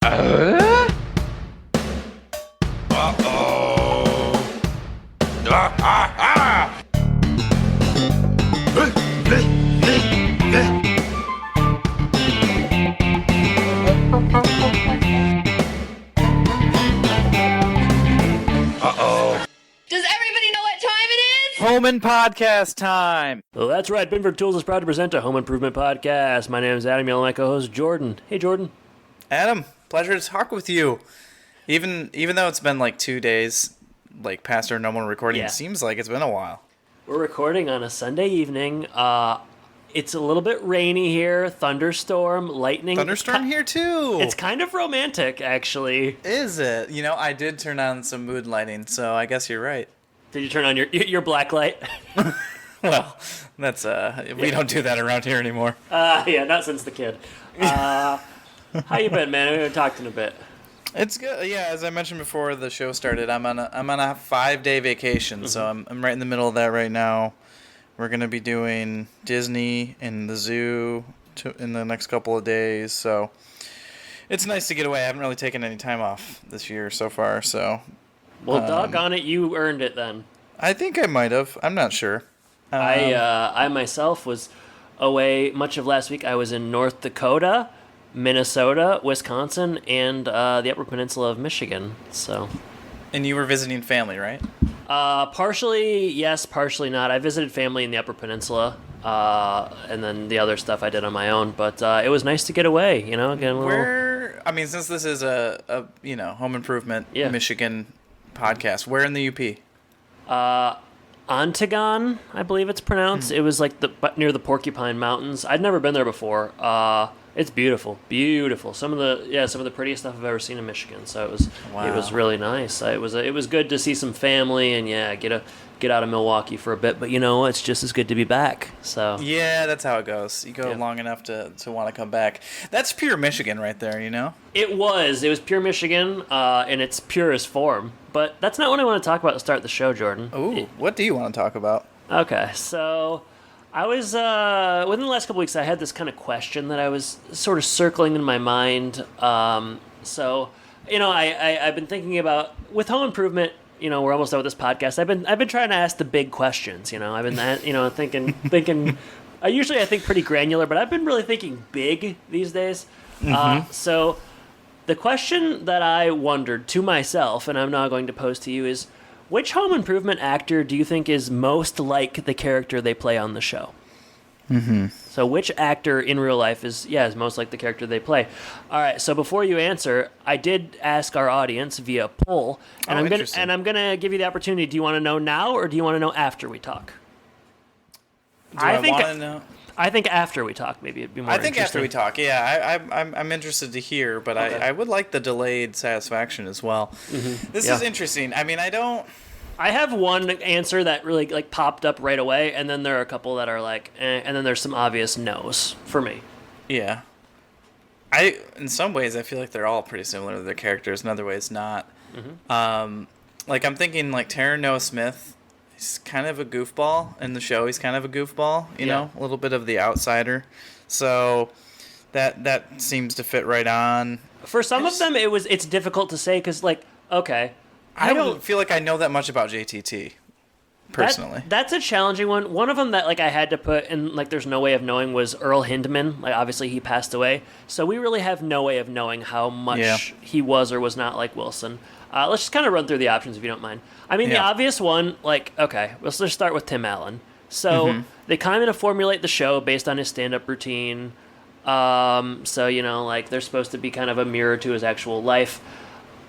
Home and podcast time. Well, that's right. Binford Tools is proud to present a home improvement podcast. My name is Adam Yell, my co-host Jordan. Hey, Jordan. Adam, pleasure to talk with you. Even though it's been like 2 days, like past our normal recording, It seems like it's been a while. We're recording on a Sunday evening. It's a little bit rainy here. Thunderstorm, lightning. Thunderstorm here too. It's kind of romantic, actually. Is it? You know, I did turn on some mood lighting, so I guess you're right. Did you turn on your black light? Well, that's we don't do that around here anymore. Yeah, not since the kid. How you been, man? We haven't talked in a bit. It's good. Yeah, as I mentioned before the show started, I'm on a 5-day vacation, so I'm right in the middle of that right now. We're gonna be doing Disney and the zoo in the next couple of days, so it's nice to get away. I haven't really taken any time off this year so far, so. Well, doggone it, you earned it then. I think I might have. I'm not sure. I myself was away much of last week. I was in North Dakota, Minnesota, Wisconsin, and the Upper Peninsula of Michigan. So. And you were visiting family, right? Partially yes, partially not. I visited family in the Upper Peninsula, and then the other stuff I did on my own. But it was nice to get away, you know. Get a little... I mean, since this is a home improvement Michigan podcast, where in the UP? Ontagon, I believe it's pronounced. It was like near the Porcupine Mountains. I'd never been there before. It's beautiful, beautiful. Some of the prettiest stuff I've ever seen in Michigan. So it was really nice. It was good to see some family and get out of Milwaukee for a bit. But it's just as good to be back. So yeah, that's how it goes. You go long enough to want to come back. That's pure Michigan right there, you know. It was pure Michigan in its purest form. But that's not what I want to talk about to start the show, Jordan. Ooh, what do you want to talk about? Okay, so I was, within the last couple weeks, I had this kind of question that I was sort of circling in my mind. I've been thinking about, with home improvement, we're almost done with this podcast. I've been trying to ask the big questions, I've been, thinking, I think pretty granular, but I've been really thinking big these days. So the question that I wondered to myself, and I'm now going to pose to you, is which home improvement actor do you think is most like the character they play on the show? So which actor in real life is most like the character they play? All right, so before you answer, I did ask our audience via poll, and I'm gonna give you the opportunity. Do you want to know now, or do you want to know after we talk? I want to know. I think after we talk, maybe it'd be more interesting. After we talk, yeah. I'm interested to hear, but okay. I would like the delayed satisfaction as well. This is interesting. I mean, I have one answer that really popped up right away, and then there are a couple that are and then there's some obvious no's for me. Yeah. In some ways, I feel like they're all pretty similar to their characters. In other ways, not. I'm thinking Taron Noah Smith. He's kind of a goofball in the show. He's kind of a goofball, you know, a little bit of the outsider. So that seems to fit right on. For some of them, it's difficult to say because okay. I don't feel like I know that much about JTT, personally. That's a challenging one. One of them that I had to put in there's no way of knowing was Earl Hindman. Obviously he passed away, so we really have no way of knowing how much he was or was not like Wilson. Let's just kind of run through the options if you don't mind. I mean, the obvious one, okay, let's just start with Tim Allen. So they kind of formulate the show based on his stand-up routine. They're supposed to be kind of a mirror to his actual life.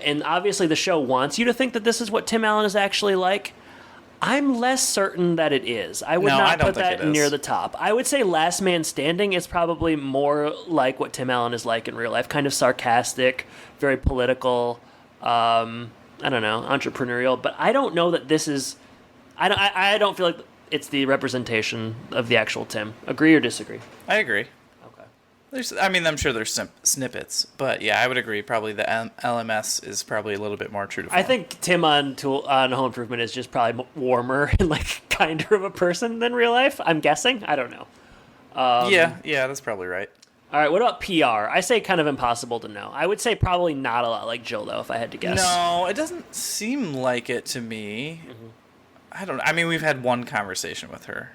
And obviously the show wants you to think that this is what Tim Allen is actually like. I'm less certain that it is. I would not put that near the top. I would say Last Man Standing is probably more like what Tim Allen is like in real life. Kind of sarcastic, very political, entrepreneurial. But I don't know that this is... I don't feel like it's the representation of the actual Tim. Agree or disagree? I agree. I'm sure there's some snippets, but yeah, I would agree. Probably the LMS is probably a little bit more true to form. I think Tim on Home Improvement is just probably warmer and kinder of a person than real life. I'm guessing. I don't know. Yeah, that's probably right. All right, what about PR? I say kind of impossible to know. I would say probably not a lot like Jill, though, if I had to guess. No, it doesn't seem like it to me. I don't know. I mean, we've had one conversation with her.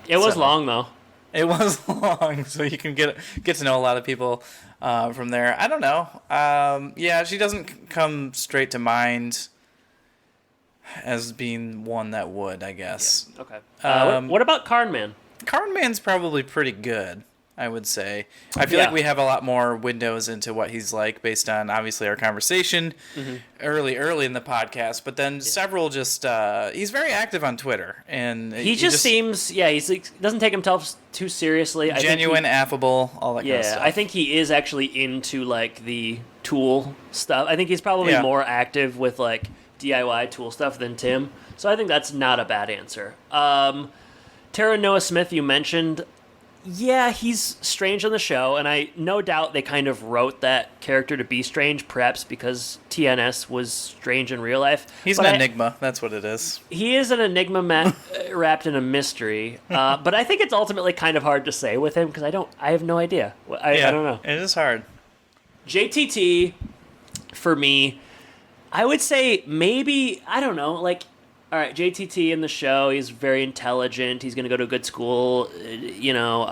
It was long, though. It was long, so you can get to know a lot of people from there. I don't know. Yeah, she doesn't come straight to mind as being one that would, I guess. Yeah. Okay. What about Karn Man? Karn Man's probably pretty good, I would say. I feel like we have a lot more windows into what he's like based on, obviously, our conversation early in the podcast. But then several just... he's very active on Twitter. And he just seems... Yeah, he doesn't take himself too seriously. Genuine, affable, all that kind of stuff. Yeah, I think he is actually into, like, the tool stuff. I think he's probably more active with, like, DIY tool stuff than Tim. So I think that's not a bad answer. Tara Noah Smith, you mentioned... Yeah, he's strange on the show, and I no doubt they kind of wrote that character to be strange, perhaps because TNS was strange in real life. He's an enigma. That's what it is. He is an enigma wrapped in a mystery, but I think it's ultimately kind of hard to say with him because I have no idea. I don't know. It is hard. JTT, for me, I would say maybe, I don't know, like, all right, JTT in the show, he's very intelligent. He's going to go to a good school. You know,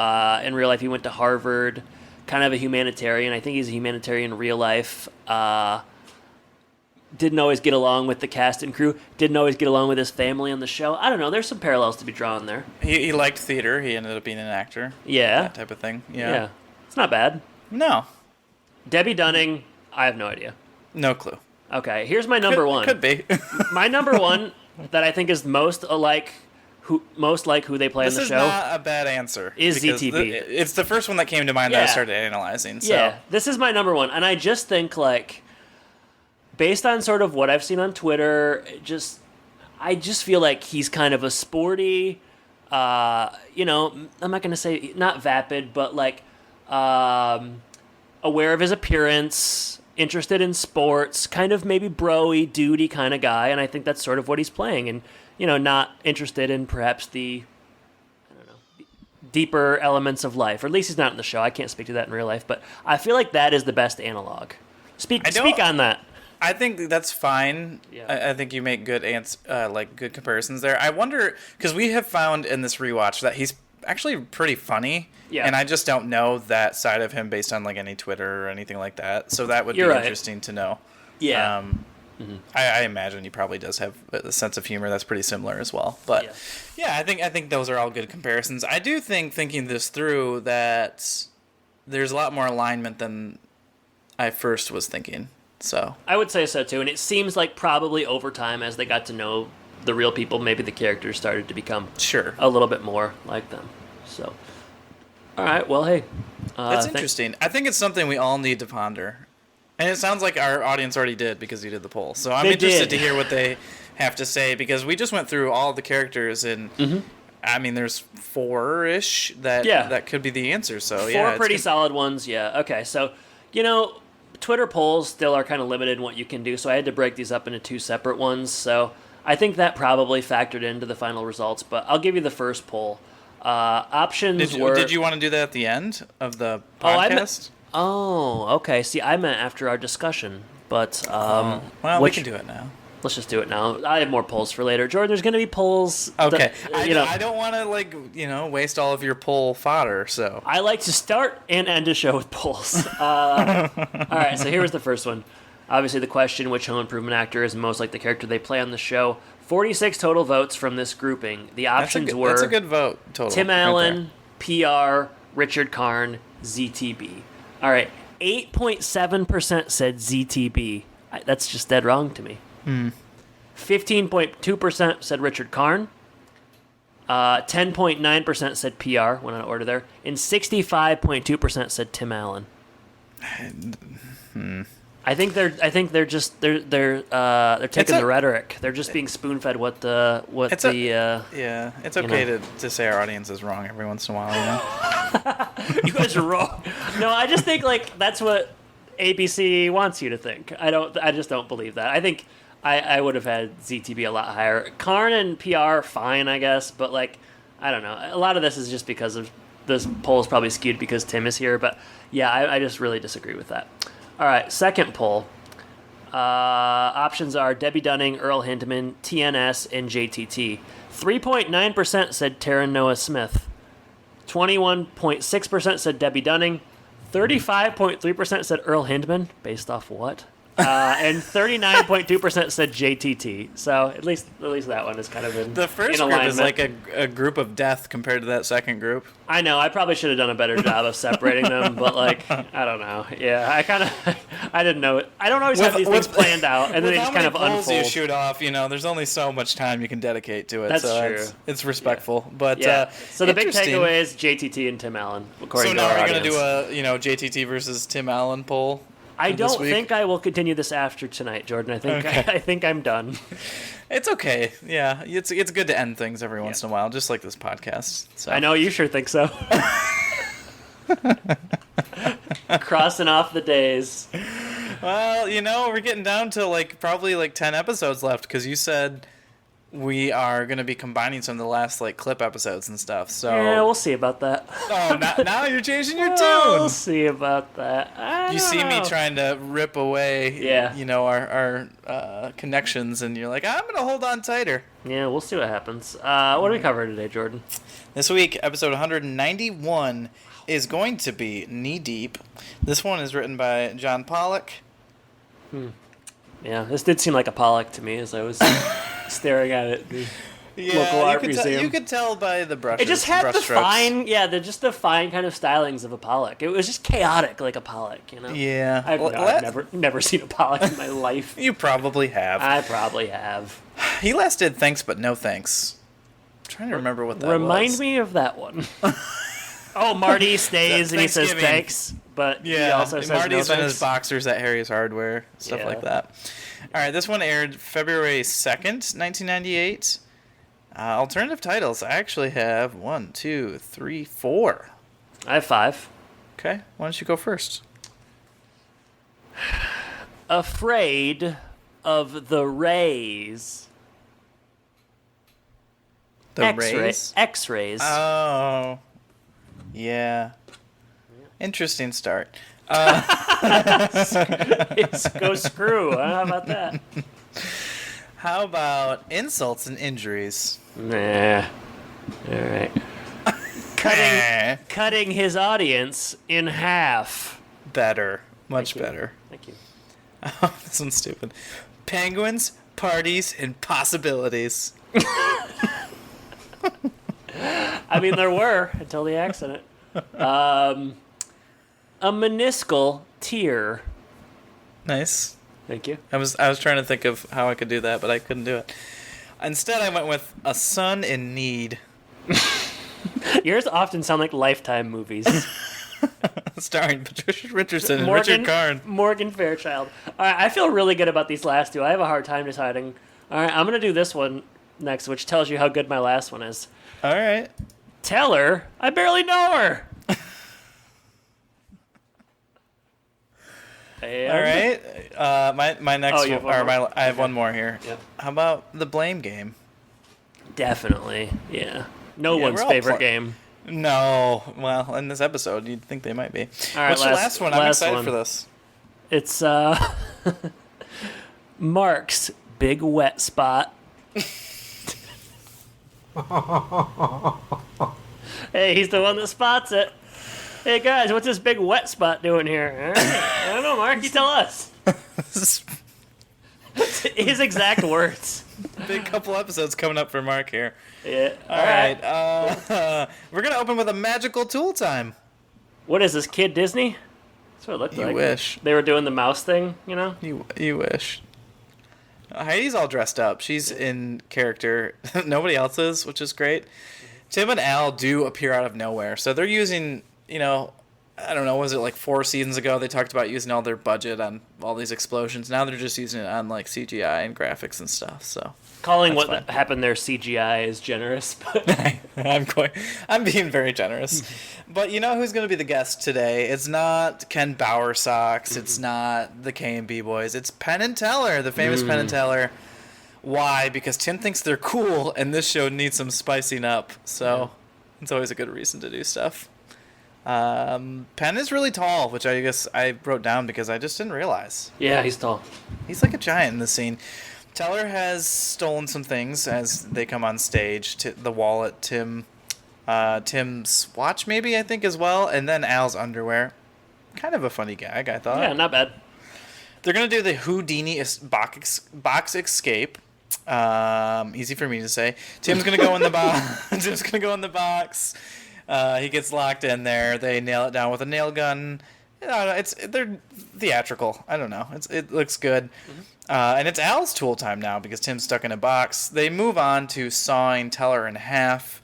in real life, he went to Harvard. Kind of a humanitarian. I think he's a humanitarian in real life. Didn't always get along with the cast and crew. Didn't always get along with his family on the show. I don't know. There's some parallels to be drawn there. He liked theater. He ended up being an actor. Yeah. That type of thing. Yeah. It's not bad. No. Debbie Dunning, I have no idea. No clue. Okay, here's my number one. Could be. My number one... that I think is most like who they play on the show. This is not a bad answer. Is ZTB. It's the first one that came to mind that I started analyzing. So. Yeah, this is my number one. And I just think, like, based on sort of what I've seen on Twitter, I just feel like he's kind of a sporty, you know, I'm not going to say not vapid, but like aware of his appearance, interested in sports, kind of maybe bro-y, duty kind of guy, and I think that's sort of what he's playing, and, you know, not interested in perhaps the, I don't know, deeper elements of life, or at least he's not in the show. I can't speak to that in real life, but I feel like that is the best analog. Speak on that. I think that's fine. Yeah. I think you make good good comparisons there. I wonder, because we have found in this rewatch that he's actually pretty funny. Yeah. And I just don't know that side of him based on like any Twitter or anything like that. So that would be interesting to know. Yeah. I imagine he probably does have a sense of humor that's pretty similar as well. But I think those are all good comparisons. I do think, thinking this through, that there's a lot more alignment than I first was thinking. So I would say so too. And it seems like probably over time, as they got to know the real people, maybe the characters started to become a little bit more like them. So, all right, well, hey. That's interesting. I think it's something we all need to ponder. And it sounds like our audience already did because you did the poll. So I'm interested to hear what they have to say, because we just went through all the characters, and I mean, there's 4-ish that could be the answer. So 4 pretty solid ones, yeah. Okay, so, you know, Twitter polls still are kind of limited in what you can do, so I had to break these up into 2 separate ones. So I think that probably factored into the final results, but I'll give you the first poll. Options were... Did you want to do that at the end of the podcast? Oh, okay. See, I meant after our discussion, but... we can do it now. Let's just do it now. I have more polls for later. Jordan, there's going to be polls... Okay. I don't want to, waste all of your poll fodder, so... I like to start and end a show with polls. All right, so here was the first one. Obviously, the question, which home improvement actor is most like the character they play on the show? 46 total votes from this grouping. The options were... That's a good vote total. Tim Allen, PR, Richard Karn, ZTB. All right, 8.7% said ZTB. That's just dead wrong to me. 15.2% said Richard Karn. 10.9% said PR, went on order there. And 65.2% said Tim Allen. I think they're taking the rhetoric. They're just being spoon fed it's okay to say our audience is wrong every once in a while. You know? You guys are wrong. No, I just think like that's what ABC wants you to think. I just don't believe that. I think I would have had ZTB a lot higher. Karn and PR fine, I guess, but like I don't know. A lot of this is just because of this poll is probably skewed because Tim is here, but yeah, I just really disagree with that. All right, second poll. Options are Debbie Dunning, Earl Hindman, TNS, and JTT. 3.9% said Taryn Noah Smith. 21.6% said Debbie Dunning. 35.3% said Earl Hindman. Based off what? And 39.2% said JTT. So at least that one is kind of in the first in group is like a group of death compared to that second group. I know. I probably should have done a better job of separating them, but like I don't know. Yeah, I didn't know it. I don't always have these things planned out, and then they just kind of unfold. You shoot off, there's only so much time you can dedicate to it. That's so true. It's respectful, but so the big takeaway is JTT and Tim Allen. According so to now our we're going to do audience. a JTT versus Tim Allen poll. I don't think I will continue this after tonight, Jordan. I think I think I'm done. It's okay. Yeah, it's good to end things every once in a while, just like this podcast. So. I know you sure think so. Crossing off the days. Well, we're getting down to probably 10 episodes left because you said we are going to be combining some of the last clip episodes and stuff. So yeah, we'll see about that. Oh, now you're changing your tune. We'll see about that. You see me trying to rip away, our connections, and you're like, I'm going to hold on tighter. Yeah, we'll see what happens. What do we cover today, Jordan? This week, episode 191 is going to be Knee Deep. This one is written by John Pollock. Yeah, this did seem like a Pollock to me as I was staring at it. Local art museum. You could tell by the brushes. It just had the fine, the fine kind of stylings of a Pollock. It was just chaotic like a Pollock, Yeah. I've never seen a Pollock in my life. You probably have. I probably have. He last did Thanks But No Thanks. I'm trying to remember what that was. Remind me of that one. Oh, Marty stays and he says thanks, but he also says Marty's no in thanks. his boxers at Harry's Hardware, stuff like that. All right, this one aired February 2nd, 1998. Alternative titles. I actually have 1, 2, 3, 4. I have 5. Okay, why don't you go first? Afraid of the rays. Rays? X-rays. Oh. Yeah. Interesting start. Go screw. How about that? How about insults and injuries? Nah. All right. Cutting his audience in half. Better. Much better. Thank you. Oh, this one's stupid. Penguins, parties, and possibilities. I mean, there were until the accident. A meniscal tear. Nice. Thank you. I was trying to think of how I could do that, but I couldn't do it. Instead, I went with A Son in Need. Yours often sound like Lifetime movies. Starring Patricia Richardson and Richard Karn. Morgan Fairchild. All right, I feel really good about these last two. I have a hard time deciding. All right, I'm going to do this one next, which tells you how good my last one is. All right. Tell her I barely know her. All right. My next one, I have one more here. Yep. How about The Blame Game? Definitely. Yeah. No one's favorite game. No. Well, in this episode, you'd think they might be. All right, what's your last one? I'm excited for this. It's Mark's Big Wet Spot. Hey, he's the one that spots it. Hey guys, what's this big wet spot doing here? All right. I don't know, Mark. You tell us. His exact words. Big couple episodes coming up for Mark here. Yeah. All right. We're gonna open with a magical tool time. What is this, Kid Disney? That's what it looked like. You wish. They were doing the mouse thing, you know? You wish. Heidi's all dressed up. She's in character. Nobody else is, which is great. Tim and Al do appear out of nowhere. So they're using, I don't know, was it like 4 seasons ago they talked about using all their budget on all these explosions. Now they're just using it on CGI and graphics and stuff. So calling what happened there CGI is generous, but I'm being very generous. But you know who's going to be the guest today? It's not Ken Bowersox. Mm-hmm. It's not the K&B Boys. It's Penn and Teller, the famous Penn and Teller. Why? Because Tim thinks they're cool, and this show needs some spicing up. So it's always a good reason to do stuff. Penn is really tall, which I guess I wrote down because I just didn't realize. Yeah, he's tall. He's like a giant in this scene. Teller has stolen some things as they come on stage. The wallet, Tim's watch, maybe, I think, as well, and then Al's underwear. Kind of a funny gag, I thought. Yeah, not bad. They're gonna do the Houdini box escape. Easy for me to say. Tim's gonna go in the box. Tim's gonna go in the box. He gets locked in there. They nail it down with a nail gun. They're theatrical. I don't know. It looks good. Mm-hmm. And it's Al's tool time now because Tim's stuck in a box. They move on to sawing Teller in half.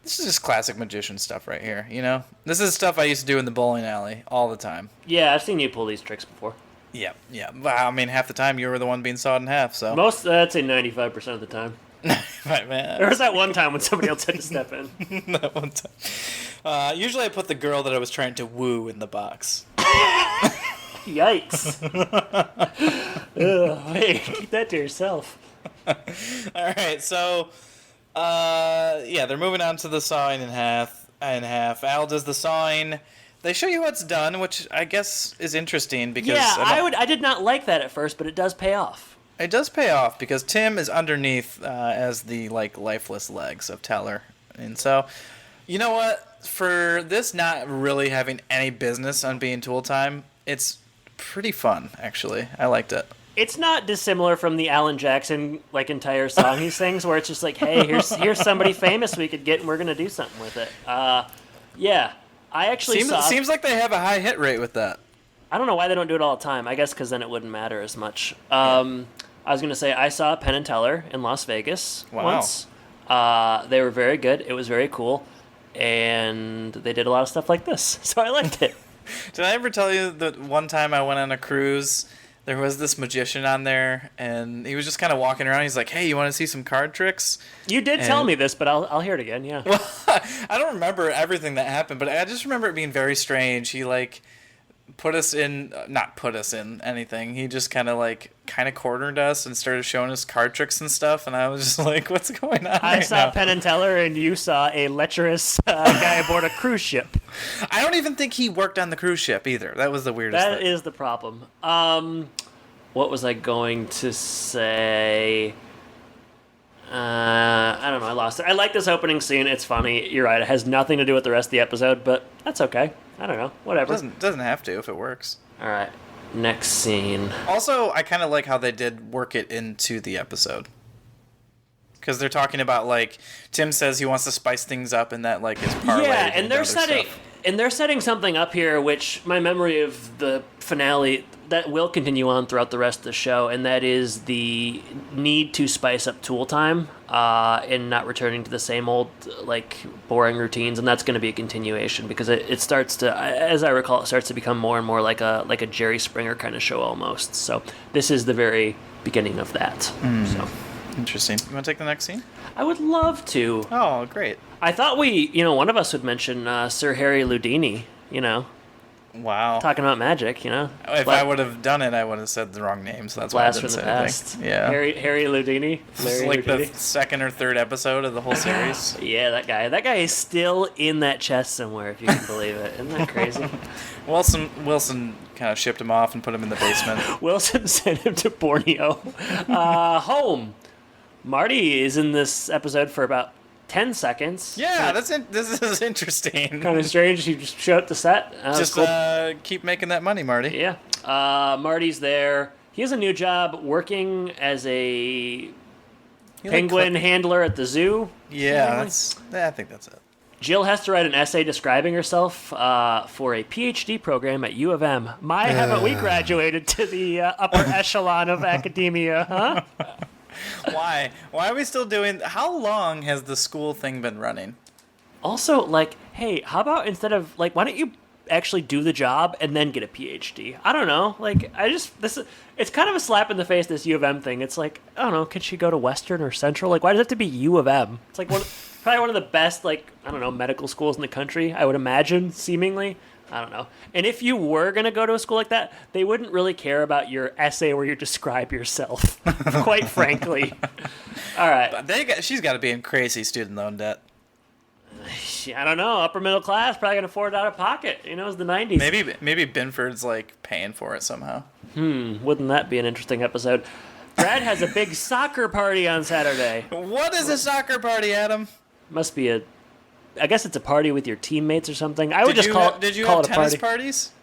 This is just classic magician stuff right here, you know? This is stuff I used to do in the bowling alley all the time. Yeah, I've seen you pull these tricks before. Yeah. Well, I mean, half the time you were the one being sawed in half, so. I'd say 95% of the time. Right, man. There was that one time when somebody else had to step in. That one time. Usually I put the girl that I was trying to woo in the box. Yikes. Ugh, hey, keep that to yourself. All right, so, they're moving on to the sawing in half. Al does the sawing. They show you how it's done, which I guess is interesting because... Yeah, I did not like that at first, but it does pay off. It does pay off because Tim is underneath as the, lifeless legs of Teller. And so, you know what? For this not really having any business on being tool time, it's pretty fun, actually. I liked it. It's not dissimilar from the Alan Jackson entire song he sings, where it's just like, hey, here's somebody famous we could get, and we're gonna do something with it. Yeah, I actually seems like they have a high hit rate with that. I don't know why they don't do it all the time. I guess because then it wouldn't matter as much. I was gonna say I saw Penn and Teller in Las Vegas once. They were very good. It was very cool, and they did a lot of stuff like this, so I liked it. Did I ever tell you that one time I went on a cruise? There was this magician on there, and he was just kind of walking around. He's like, hey, you want to see some card tricks? You did tell me this, but I'll hear it again, yeah. Well, I don't remember everything that happened, but I just remember it being very strange. He, not put us in anything. He just kind of cornered us and started showing us card tricks and stuff, and I was just like, what's going on I saw Penn and Teller, and you saw a lecherous guy aboard a cruise ship. I don't even think he worked on the cruise ship either. That was the weirdest thing. That is the problem. What was I going to say? I don't know. I lost it. I like this opening scene. It's funny. You're right. It has nothing to do with the rest of the episode, but that's okay. I don't know. Whatever. Doesn't have to if it works. All right. Next scene. Also, I kind of like how they did work it into the episode. Because they're talking about, Tim says he wants to spice things up and that, is parlayed. Yeah, and they're setting something up here, which my memory of the finale, that will continue on throughout the rest of the show, and that is the need to spice up tool time and not returning to the same old, boring routines, and that's going to be a continuation because it starts to, as I recall, it starts to become more and more like a Jerry Springer kind of show almost. So this is the very beginning of that. So. Interesting. You want to take the next scene? I would love to. Oh, great. I thought one of us would mention Sir Harry Houdini, Wow. Talking about magic, If I would have done it, I would have said the wrong name, so that's why I didn't say anything. Yeah. Harry Houdini. This is the second or third episode of the whole series. Yeah, that guy. That guy is still in that chest somewhere, if you can believe it. Isn't that crazy? Wilson kind of shipped him off and put him in the basement. Wilson sent him to Borneo. Home. Marty is in this episode for about 10 seconds. Yeah, this is interesting. Kind of strange. You just show up to set. Keep making that money, Marty. Yeah. Marty's there. He has a new job working as a penguin handler at the zoo. Yeah, I think that's it. Jill has to write an essay describing herself for a PhD program at U of M. Haven't we graduated to the upper echelon of academia, huh? Why? Why are we still doing... How long has the school thing been running? Also, hey, how about instead of... why don't you actually do the job and then get a PhD? I don't know. It's kind of a slap in the face, this U of M thing. It's I don't know, could she go to Western or Central? Why does it have to be U of M? It's probably one of the best, I don't know, medical schools in the country, I would imagine, seemingly. I don't know. And if you were going to go to a school like that, they wouldn't really care about your essay where you describe yourself, quite frankly. All right. She's got to be in crazy student loan debt. I don't know. Upper middle class probably can afford it out of pocket. You know, it's the 90s. Maybe Binford's like paying for it somehow. Wouldn't that be an interesting episode? Brad has a big soccer party on Saturday. What is a soccer party, Adam? Must be I guess it's a party with your teammates or something. I would just call it a party. Did you have tennis parties?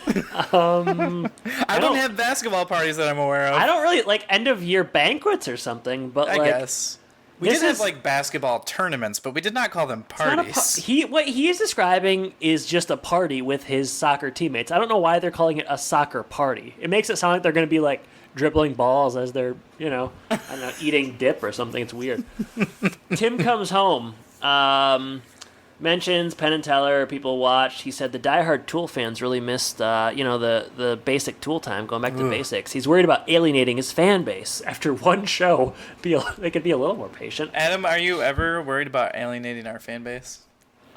I don't have basketball parties that I'm aware of. I don't really like end of year banquets or something, but I guess we did have like basketball tournaments, but we did not call them parties. What he is describing is just a party with his soccer teammates. I don't know why they're calling it a soccer party. It makes it sound like they're going to be like dribbling balls as they're, I don't know, eating dip or something. It's weird. Tim comes home. Mentions Penn and Teller, people watched. He said the diehard Tool fans really missed, the basic Tool time, going back to basics. He's worried about alienating his fan base. After one show, they could be a little more patient. Adam, are you ever worried about alienating our fan base?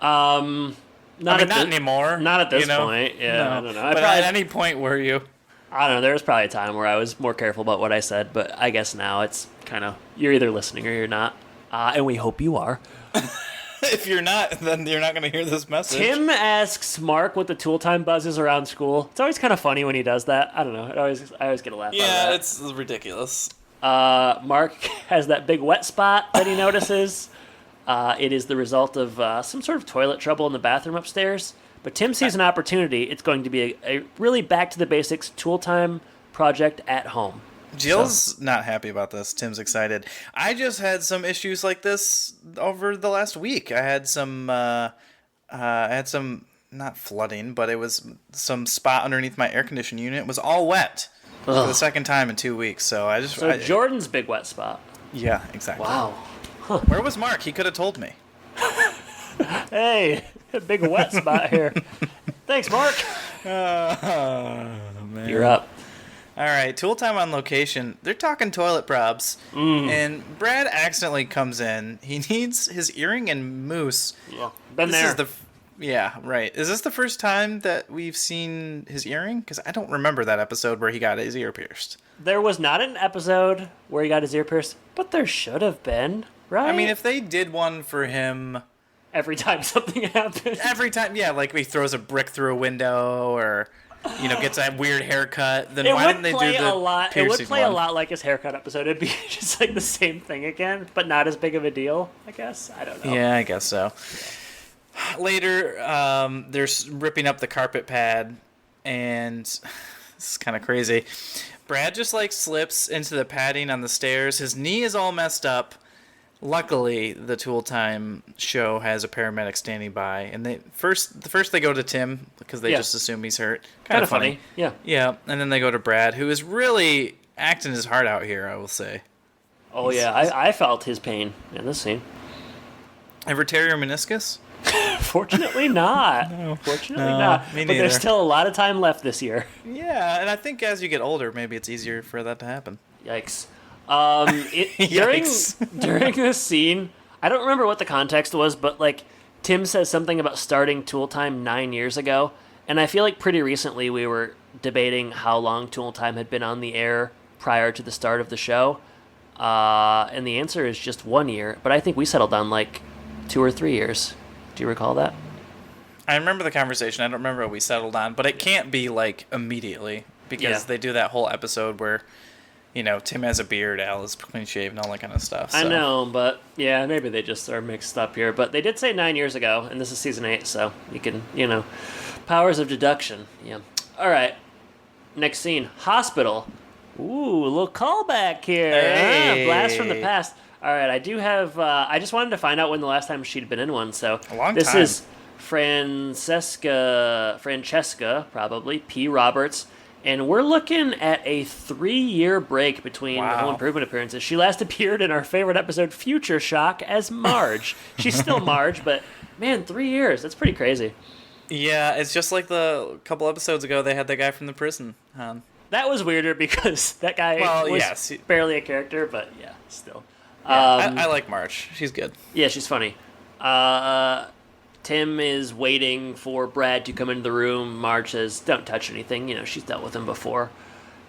Not anymore. Not at this point. Yeah, no. I don't know. But at any point were you? I don't know. There was probably a time where I was more careful about what I said, but I guess now it's kind of, you're either listening or you're not. And we hope you are. If you're not, then you're not going to hear this message. Tim asks Mark what the Tool time buzz is around school. It's always kind of funny when he does that. I don't know. I always get a laugh out of that. Yeah, it's ridiculous. Mark has that big wet spot that he notices. It is the result of some sort of toilet trouble in the bathroom upstairs. But Tim sees an opportunity. It's going to be a really back to the basics Tool time project at home. Jill's not happy about this. Tim's excited. I just had some issues like this over the last week. I had some not flooding, but it was some spot underneath my air conditioning unit. It was all wet for the second time in 2 weeks. So Jordan's big wet spot. Yeah, exactly. Wow. Huh. Where was Mark? He could have told me. Hey, big wet spot here. Thanks, Mark. Man. You're up. All right, Tool time on location. They're talking toilet props, and Brad accidentally comes in. He needs his earring and mousse. Yeah, been there. Yeah, right. Is this the first time that we've seen his earring? Because I don't remember that episode where he got his ear pierced. There was not an episode where he got his ear pierced, but there should have been, right? I mean, if they did one for him... Every time something happens. Every time, yeah, like he throws a brick through a window or... gets that weird haircut. Then why didn't they do the piercing one? It would play a lot like his haircut episode. It'd be just like the same thing again, but not as big of a deal, I guess. I don't know. Yeah, I guess so. Later, they're ripping up the carpet pad, and this is kind of crazy. Brad just slips into the padding on the stairs. His knee is all messed up. Luckily, the Tool Time show has a paramedic standing by, and they first they go to Tim because they just assume he's hurt. Kind of funny. Yeah. Yeah, and then they go to Brad, who is really acting his heart out here, I will say. Oh, yeah, I felt his pain in this scene. Ever tear your meniscus? Fortunately not. No. Fortunately not. Me neither. But there's still a lot of time left this year. Yeah, and I think as you get older, maybe it's easier for that to happen. Yikes. During this scene, I don't remember what the context was, but Tim says something about starting Tool Time 9 years ago, and I feel like pretty recently we were debating how long Tool Time had been on the air prior to the start of the show, and the answer is just 1 year, but I think we settled on 2 or 3 years. Do you recall that? I remember the conversation. I don't remember what we settled on, but it can't be immediately because they do that whole episode where Tim has a beard, Al is clean shaven, all that kind of stuff. So. I know, but yeah, maybe they just are mixed up here. But they did say 9 years ago, and this is season 8, so you can, powers of deduction. Yeah. All right. Next scene, hospital. Ooh, a little callback here. Hey. Blast from the past. All right, I do have. I just wanted to find out when the last time she'd been in one. So a long this time. is Francesca, probably P. Roberts. And we're looking at a 3-year break between Home Improvement appearances. She last appeared in our favorite episode, Future Shock, as Marge. She's still Marge, but man, 3 years. That's pretty crazy. Yeah, it's just like the couple episodes ago they had the guy from the prison on. That was weirder because that guy was barely a character, but yeah, still. Yeah, I like Marge. She's good. Yeah, she's funny. Tim is waiting for Brad to come into the room. Marge says, don't touch anything. She's dealt with him before.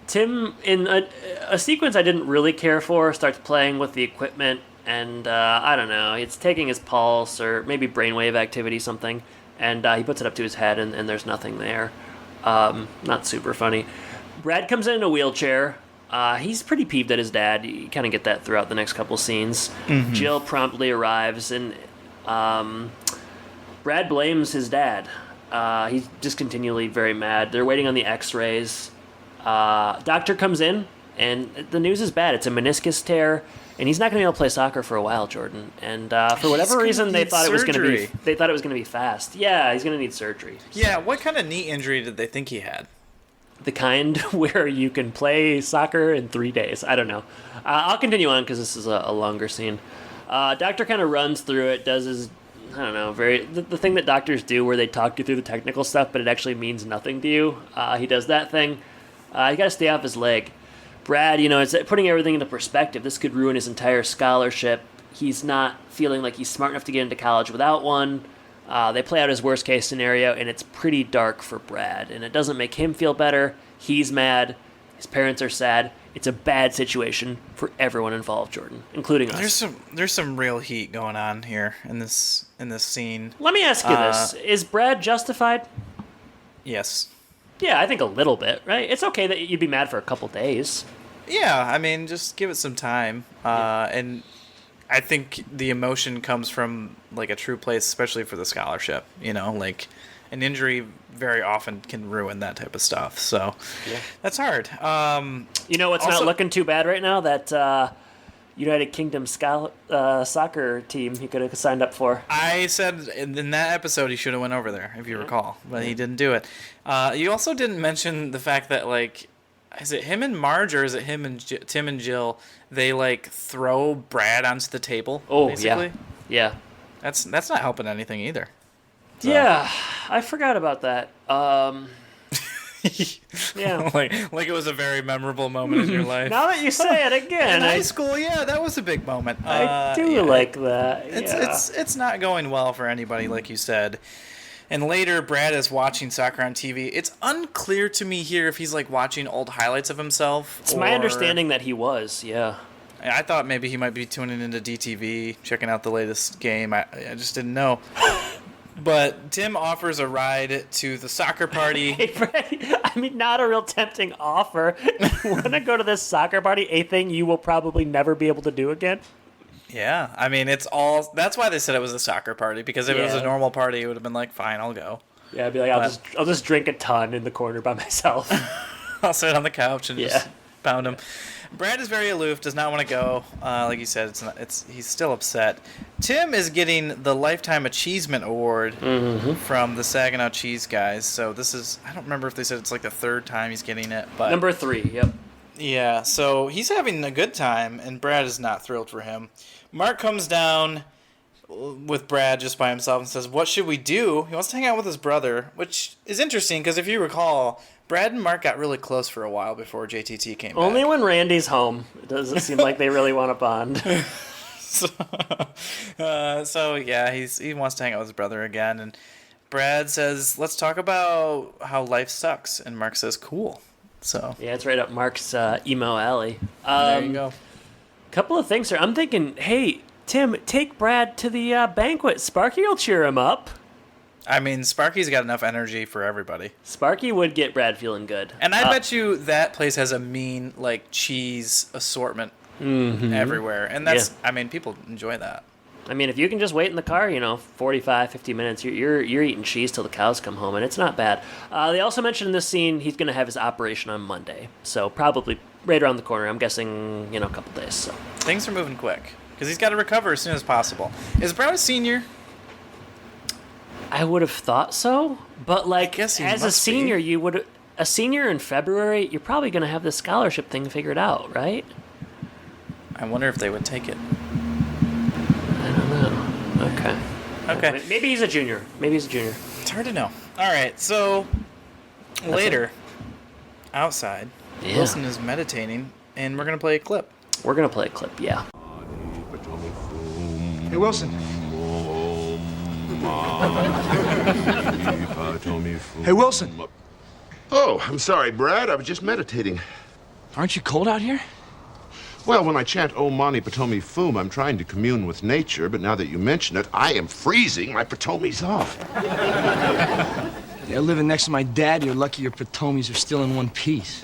Tim, in a sequence I didn't really care for, starts playing with the equipment and I don't know, it's taking his pulse or maybe brainwave activity, something, and he puts it up to his head, and there's nothing there. Not super funny. Brad comes in a wheelchair. He's pretty peeved at his dad. You kind of get that throughout the next couple scenes. Mm-hmm. Jill promptly arrives, and Brad blames his dad. He's just continually very mad. They're waiting on the x-rays. Doctor comes in, and the news is bad. It's a meniscus tear, and he's not going to be able to play soccer for a while, Jordan. And for whatever reason, they thought it was going to be fast. Yeah, he's going to need surgery. Yeah, what kind of knee injury did they think he had? The kind where you can play soccer in 3 days. I don't know. I'll continue on because this is a longer scene. Doctor kind of runs through it, does his, I don't know, the thing that doctors do where they talk you through the technical stuff, but it actually means nothing to you. He does that thing. You got to stay off his leg. Brad, it's putting everything into perspective. This could ruin his entire scholarship. He's not feeling like he's smart enough to get into college without one. They play out his worst case scenario, and it's pretty dark for Brad. And it doesn't make him feel better. He's mad. His parents are sad. It's a bad situation for everyone involved, Jordan, including us. There's some real heat going on here in this scene. Let me ask you this: is Brad justified? Yes. Yeah, I think a little bit, right? It's okay that you'd be mad for a couple days. Yeah, I mean, just give it some time. And I think the emotion comes from like a true place, especially for the scholarship. Like an injury very often can ruin that type of stuff. So that's hard. What's not looking too bad right now? That United Kingdom soccer team he could have signed up for. I said in that episode he should have went over there, if you recall, but he didn't do it. You also didn't mention the fact that, like, is it him and Marge or is it him and Tim and Jill? They like throw Brad onto the table. Oh, basically. Yeah. That's not helping anything either. So. Yeah, I forgot about that. Yeah, like it was a very memorable moment in your life. Now that you say it again, in high school, yeah, that was a big moment. I do like that. It's not going well for anybody, like you said. And later, Brad is watching soccer on TV. It's unclear to me here if he's like watching old highlights of himself. It's my understanding that he was. Yeah. I thought maybe he might be tuning into DTV, checking out the latest game. I just didn't know. But Tim offers a ride to the soccer party. Hey, Brad, I mean, not a real tempting offer. Want to go to this soccer party, a thing you will probably never be able to do again? Yeah, I mean, that's why they said it was a soccer party, because if it was a normal party, it would have been like, fine, I'll go. Yeah, I'd be like, I'll just drink a ton in the corner by myself. I'll sit on the couch and just pound him. Brad is very aloof, does not want to go. Like you said, he's still upset. Tim is getting the Lifetime Achievement Award from the Saginaw Cheese Guys. So this is, I don't remember if they said it's like the third time he's getting it. But number 3, yep. Yeah, so he's having a good time, and Brad is not thrilled for him. Mark comes down with Brad just by himself and says, what should we do? He wants to hang out with his brother, which is interesting because if you recall, Brad and Mark got really close for a while before JTT came Only back. when Randy's home. It doesn't seem like they really want to bond. So yeah, he wants to hang out with his brother again, and Brad says, let's talk about how life sucks, and Mark says, cool. So yeah, it's right up Mark's emo alley. There you go. Couple of things here. I'm thinking, hey, Tim, take Brad to the banquet. Sparky will cheer him up. I mean, Sparky's got enough energy for everybody. Sparky would get Brad feeling good. And I bet you that place has a mean, like, cheese assortment everywhere. And that's, I mean, people enjoy that. I mean, if you can just wait in the car, 45, 50 minutes, you're eating cheese till the cows come home, and it's not bad. They also mentioned in this scene he's going to have his operation on Monday. So probably right around the corner. I'm guessing, a couple days. So things are moving quick because he's got to recover as soon as possible. Is Brad a senior? I would have thought so, but as a senior, a senior in February, you're probably going to have the scholarship thing figured out, right? I wonder if they would take it. I don't know. Okay. Maybe he's a junior. It's hard to know. All right, so later, outside, Wilson is meditating, and we're going to play a clip. Yeah. Hey, Wilson. Hey, Wilson. Oh, I'm sorry, Brad. I was just meditating. Aren't you cold out here? Well, when I chant Om Mani Padme Hum, I'm trying to commune with nature, but now that you mention it, I am freezing. My Patome's off. Yeah, living next to my dad, you're lucky your Patomes are still in one piece.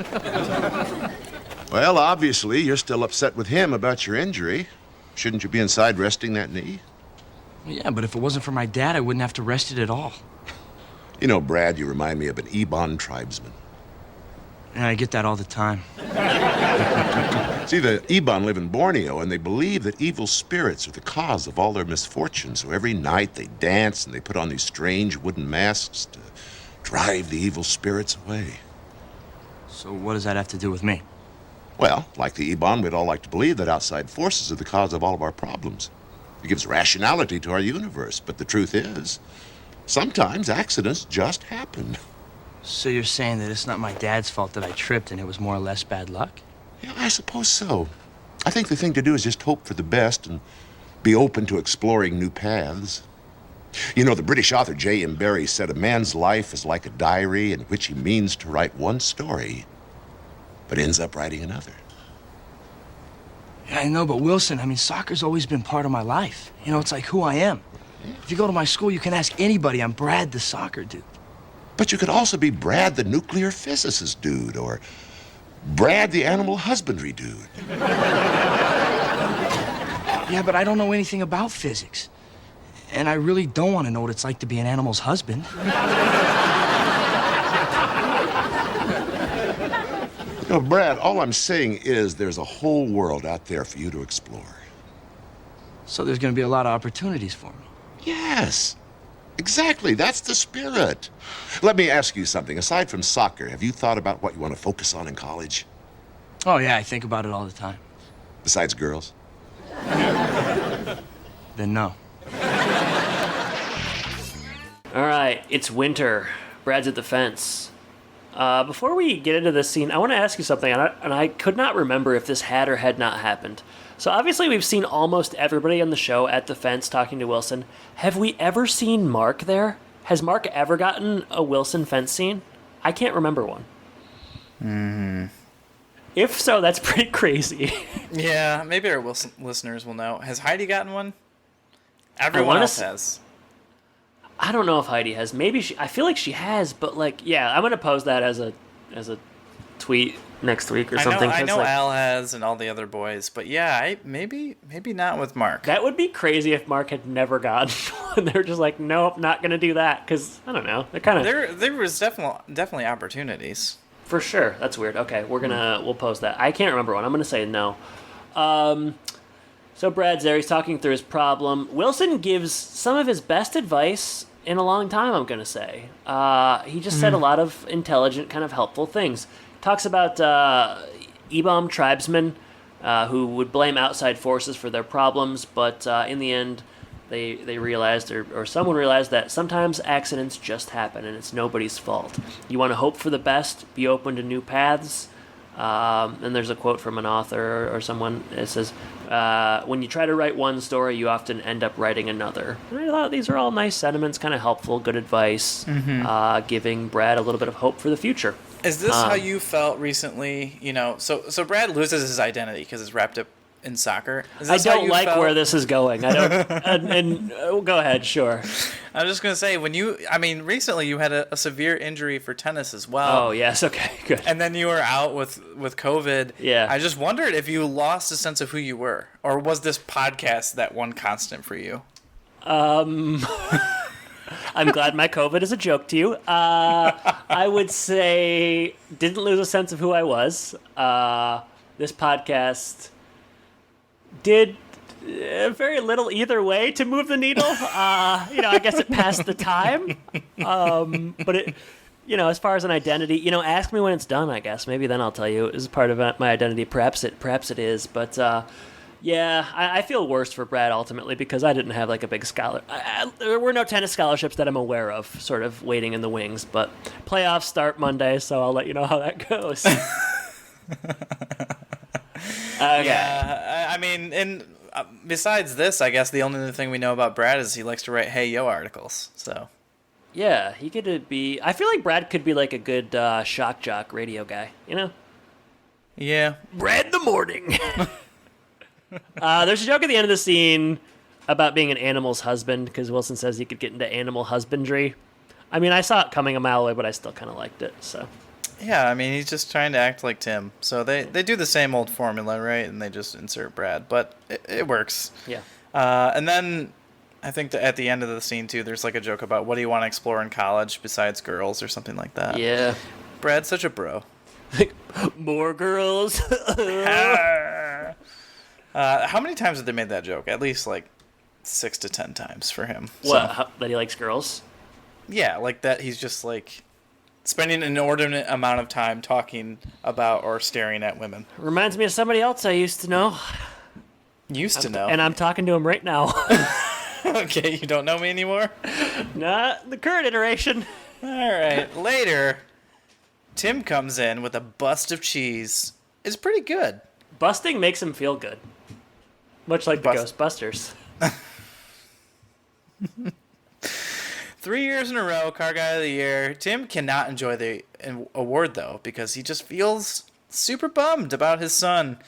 Well, obviously, you're still upset with him about your injury. Shouldn't you be inside resting that knee? Yeah, but if it wasn't for my dad, I wouldn't have to rest it at all. You know, Brad, you remind me of an Ebon tribesman. And I get that all the time. See, the Ebon live in Borneo, and they believe that evil spirits are the cause of all their misfortunes. So every night they dance and they put on these strange wooden masks to drive the evil spirits away. So what does that have to do with me? Well, like the Ebon, we'd all like to believe that outside forces are the cause of all of our problems. It gives rationality to our universe, but the truth is, sometimes accidents just happen. So you're saying that it's not my dad's fault that I tripped and it was more or less bad luck? Yeah, I suppose so. I think the thing to do is just hope for the best and be open to exploring new paths. You know, the British author J.M. Barrie said a man's life is like a diary in which he means to write one story, but ends up writing another. Yeah, I know, but Wilson, I mean, soccer's always been part of my life. You know, it's like who I am. If you go to my school, you can ask anybody. I'm Brad the soccer dude. But you could also be Brad the nuclear physicist dude, or Brad the animal husbandry dude. Yeah, but I don't know anything about physics. And I really don't want to know what it's like to be an animal's husband. You know, Brad, all I'm saying is there's a whole world out there for you to explore. So there's going to be a lot of opportunities for me. Yes, exactly. That's the spirit. Let me ask you something. Aside from soccer, have you thought about what you want to focus on in college? Oh, yeah, I think about it all the time. Besides girls? Then no. All right, it's winter. Brad's at the fence. Before we get into this scene, I want to ask you something, and I could not remember if this had or had not happened. So obviously we've seen almost everybody on the show at the fence talking to Wilson. Have we ever seen Mark there? Has Mark ever gotten a Wilson fence scene? I can't remember one. If so, that's pretty crazy. Yeah, maybe our Wilson listeners will know. Has Heidi gotten one? Everyone else has. I don't know if Heidi has. Maybe I feel like she has, but like, yeah, I'm gonna pose that as a tweet next week or something. I know Al has and all the other boys, but yeah, maybe not with Mark. That would be crazy if Mark had never gotten one. They're just like, nope, not gonna do that, because I don't know. They're kind of there was definitely opportunities for sure. That's weird. Okay, we'll post that. I can't remember one. I'm gonna say no. So Brad's there. He's talking through his problem. Wilson gives some of his best advice in a long time, I'm going to say. He just said a lot of intelligent, kind of helpful things. Talks about Ebom tribesmen who would blame outside forces for their problems, but in the end, they realized, or someone realized, that sometimes accidents just happen and it's nobody's fault. You want to hope for the best, be open to new paths. And there's a quote from an author or someone. It says, when you try to write one story, you often end up writing another. And I thought these are all nice sentiments, kind of helpful, good advice, giving Brad a little bit of hope for the future. Is this how you felt recently? You know, so Brad loses his identity because it's wrapped up in soccer. I don't like where this is going. I don't. Go ahead, sure. I was just gonna say, recently you had a severe injury for tennis as well. Oh yes, okay, good. And then you were out with COVID. Yeah. I just wondered if you lost a sense of who you were, or was this podcast that one constant for you? I'm glad my COVID is a joke to you. I would say didn't lose a sense of who I was. This podcast did very little either way to move the needle. I guess it passed the time. But it, as far as an identity, ask me when it's done, I guess. Maybe then I'll tell you it is part of my identity. Perhaps it is. But I feel worse for Brad ultimately because I didn't have like a big scholar. There were no tennis scholarships that I'm aware of, sort of waiting in the wings. But playoffs start Monday, so I'll let you know how that goes. Okay. Yeah, besides this, I guess the only other thing we know about Brad is he likes to write "Hey Yo" articles. So. Yeah, he could be. I feel like Brad could be like a good shock jock radio guy. Yeah. Brad in the morning. There's a joke at the end of the scene about being an animal's husband because Wilson says he could get into animal husbandry. I mean, I saw it coming a mile away, but I still kind of liked it. So. Yeah, I mean, he's just trying to act like Tim. So they do the same old formula, right? And they just insert Brad, but it works. Yeah. And then I think that at the end of the scene, too, there's like a joke about what do you want to explore in college besides girls or something like that. Yeah. Brad's such a bro. More girls. How many times have they made that joke? At least like 6 to 10 times for him. What? So. That he likes girls? Yeah, like that he's just like spending an inordinate amount of time talking about or staring at women. Reminds me of somebody else I used to know. Used to know? And I'm talking to him right now. Okay, you don't know me anymore? Not the current iteration. All right, later, Tim comes in with a bust of cheese. It's pretty good. Busting makes him feel good. Much like the Ghostbusters. 3 years in a row, Car Guy of the Year. Tim cannot enjoy the award, though, because he just feels super bummed about his son.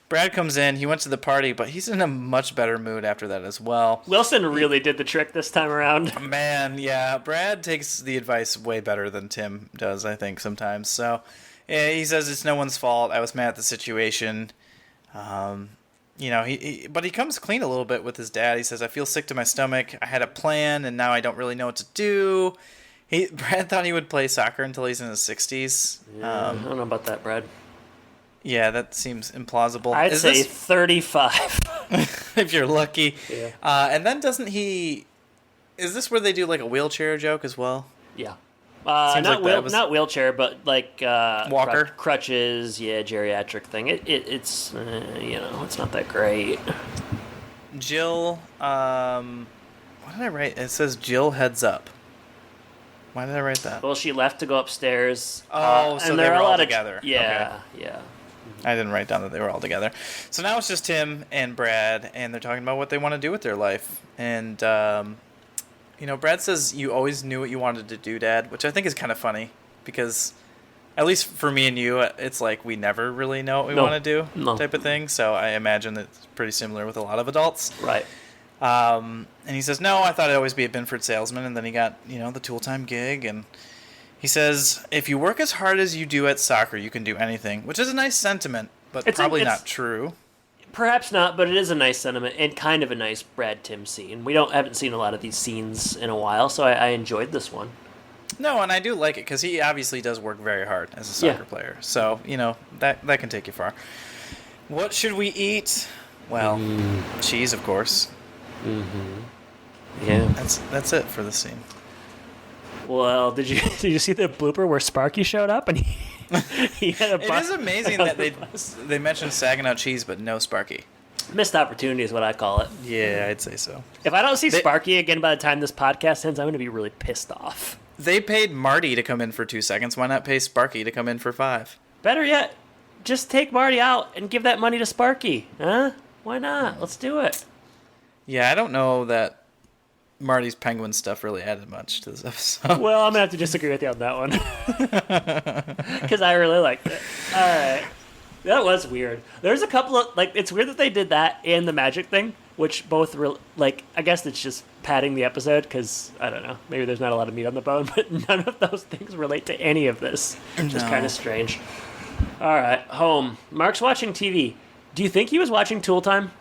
Brad comes in. He went to the party, but he's in a much better mood after that as well. Wilson really did the trick this time around. Man, yeah. Brad takes the advice way better than Tim does, I think, sometimes. So yeah, he says it's no one's fault. I was mad at the situation. You know, but he comes clean a little bit with his dad. He says, I feel sick to my stomach. I had a plan, and now I don't really know what to do. Brad thought he would play soccer until he's in his 60s. Yeah, I don't know about that, Brad. Yeah, that seems implausible. I'd say 35. If you're lucky. Yeah. And then doesn't he... Is this where they do like a wheelchair joke as well? Yeah. Not not wheelchair, but like walker, crutches. Yeah, geriatric thing. It's you know, it's not that great. Jill, what did I write? It says Jill heads up. Why did I write that? Well, she left to go upstairs. So and they were all together. Yeah, okay. Yeah. I didn't write down that they were all together. So now it's just Tim and Brad, and they're talking about what they want to do with their life. And you know, Brad says, you always knew what you wanted to do, Dad, which I think is kind of funny because, at least for me and you, it's like we never really know what we want to do type of thing. So I imagine that it's pretty similar with a lot of adults. Right. And he says, no, I thought I'd always be a Binford salesman. And then he got, you know, the Tool Time gig. And he says, if you work as hard as you do at soccer, you can do anything, which is a nice sentiment, but it's probably not true. Perhaps not, but it is a nice sentiment and kind of a nice Brad Tim scene. We haven't seen a lot of these scenes in a while, so I enjoyed this one. No, and I do like it because he obviously does work very hard as a soccer player. So, you know, that can take you far. What should we eat? Well, cheese, of course. Mm-hmm. Yeah. That's it for the scene. Well, did you see the blooper where Sparky showed up and he had a It is amazing that they mentioned Saginaw cheese but no Sparky. Missed opportunity is what I call it. Yeah, I'd say so. If I don't see Sparky again by the time this podcast ends, I'm going to be really pissed off. They paid Marty to come in for 2 seconds. Why not pay Sparky to come in for 5? Better yet, just take Marty out and give that money to Sparky. Huh? Why not? Let's do it. Yeah, I don't know that Marty's penguin stuff really added much to this episode. Well, I'm going to have to disagree with you on that one. Because I really liked it. All right. That was weird. There's a couple of, like, it's weird that they did that and the magic thing, which both, I guess it's just padding the episode because, I don't know, maybe there's not a lot of meat on the bone, but none of those things relate to any of this. Which is kind of strange. All right, home. Mark's watching TV. Do you think he was watching Tool Time?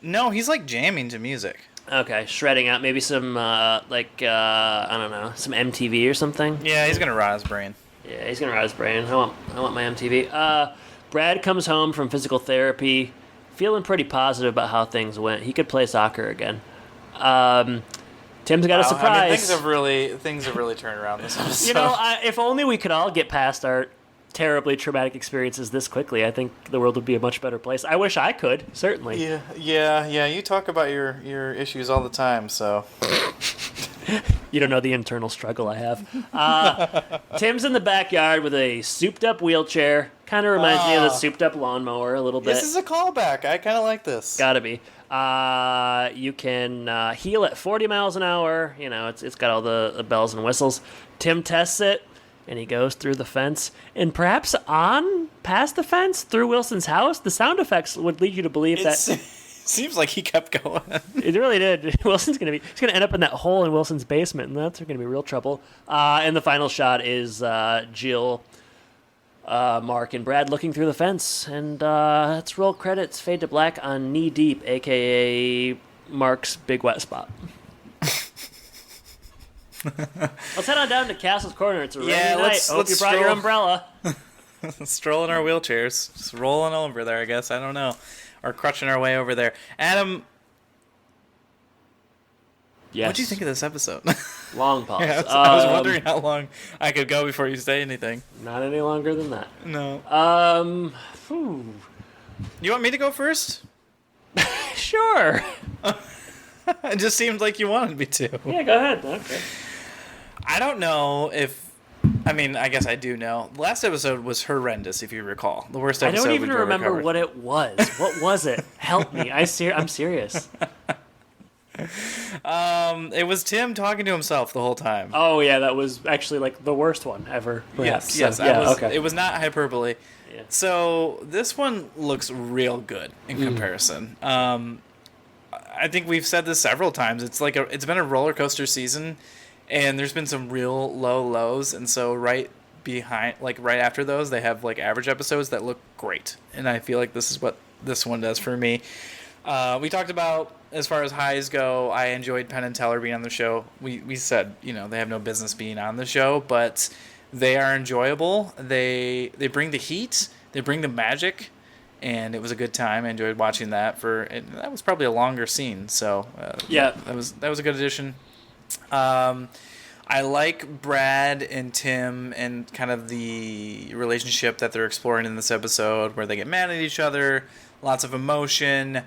No, he's, like, jamming to music. Okay, shredding out maybe some, I don't know, some MTV or something? Yeah, he's going to rot his brain. Yeah, he's going to rot his brain. I want my MTV. Brad comes home from physical therapy, feeling pretty positive about how things went. He could play soccer again. Tim's got a surprise. I mean, things have really turned around this episode. You know, if only we could all get past our terribly traumatic experiences this quickly, I think the world would be a much better place. I wish I could, certainly. Yeah. You talk about your issues all the time, so. You don't know the internal struggle I have. Tim's in the backyard with a souped-up wheelchair. Kind of reminds me of the souped-up lawnmower a little bit. This is a callback. I kind of like this. Gotta be. You can heal at 40 miles an hour. You know, it's got all the bells and whistles. Tim tests it. and he goes through the fence and perhaps on past the fence through Wilson's house. The sound effects would lead you to believe that. Seems like he kept going. It really did. He's gonna end up in that hole in Wilson's basement, and that's gonna be real trouble. And the final shot is Jill, Mark, and Brad looking through the fence, and let's roll credits. Fade to black on Knee Deep, aka Mark's big wet spot. Let's head on down to Castle's Corner. It's a rainy night. Hope you brought your umbrella. Stroll in our wheelchairs, just rolling over there. I guess, I don't know, or crutching our way over there. Adam, yes. What do you think of this episode? Long pause. Yeah, I was wondering how long I could go before you say anything. Not any longer than that. No. Whew. You want me to go first? Sure. It just seemed like you wanted me to. Yeah, go ahead. Okay. I don't know if... I mean, I guess I do know. The last episode was horrendous, if you recall. The worst episode. I don't even remember what it was. What was it? Help me. I'm serious. It was Tim talking to himself the whole time. Oh, yeah, that was actually, like, the worst one ever, perhaps. Yes. Okay. It was not hyperbole. Yeah. So, this one looks real good in comparison. I think we've said this several times. It's been a roller coaster season, and there's been some real low lows, and so right after those, they have like average episodes that look great, and I feel like this is what this one does for me. We talked about, as far as highs go, I enjoyed Penn and Teller being on the show. We said, they have no business being on the show, but they are enjoyable. They bring the heat, they bring the magic, and it was a good time. I enjoyed watching that. That was probably a longer scene, so yeah, that was a good addition. I like Brad and Tim and kind of the relationship that they're exploring in this episode, where they get mad at each other, lots of emotion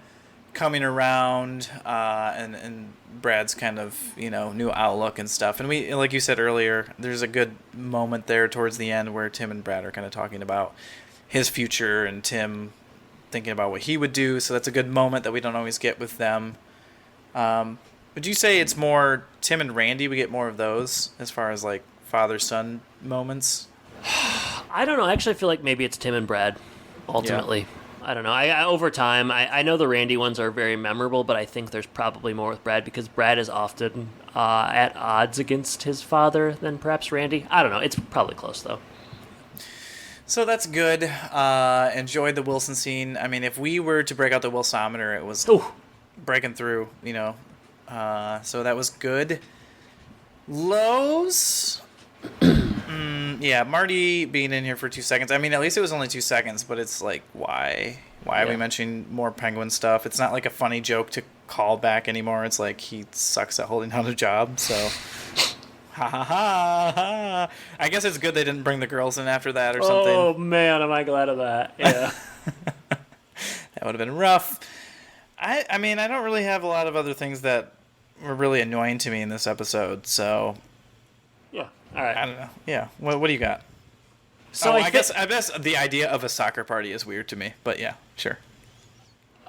coming around, and Brad's kind of new outlook and stuff. And we, like you said earlier, there's a good moment there towards the end where Tim and Brad are kind of talking about his future and Tim thinking about what he would do. So that's a good moment that we don't always get with them. Would you say it's more Tim and Randy? We get more of those as far as like father-son moments? I don't know. I actually feel like maybe it's Tim and Brad, ultimately. Yeah. I don't know. I over time, I know the Randy ones are very memorable, but I think there's probably more with Brad because Brad is often at odds against his father than perhaps Randy. I don't know. It's probably close, though. So that's good. Enjoyed the Wilson scene. I mean, if we were to break out the Wilsometer, it was breaking through, so that was good. Lows? Yeah, Marty being in here for 2 seconds. I mean, at least it was only 2 seconds, but it's like, why? Why are we mentioning more Penguin stuff? It's not like a funny joke to call back anymore. It's like he sucks at holding down a job, so... Ha ha ha ha! I guess it's good they didn't bring the girls in after that or something. Oh man, am I glad of that? Yeah, that would have been rough. I mean, I don't really have a lot of other things that were really annoying to me in this episode. So yeah, all right. I don't know. Yeah, what do you got? So I guess the idea of a soccer party is weird to me, but yeah, sure.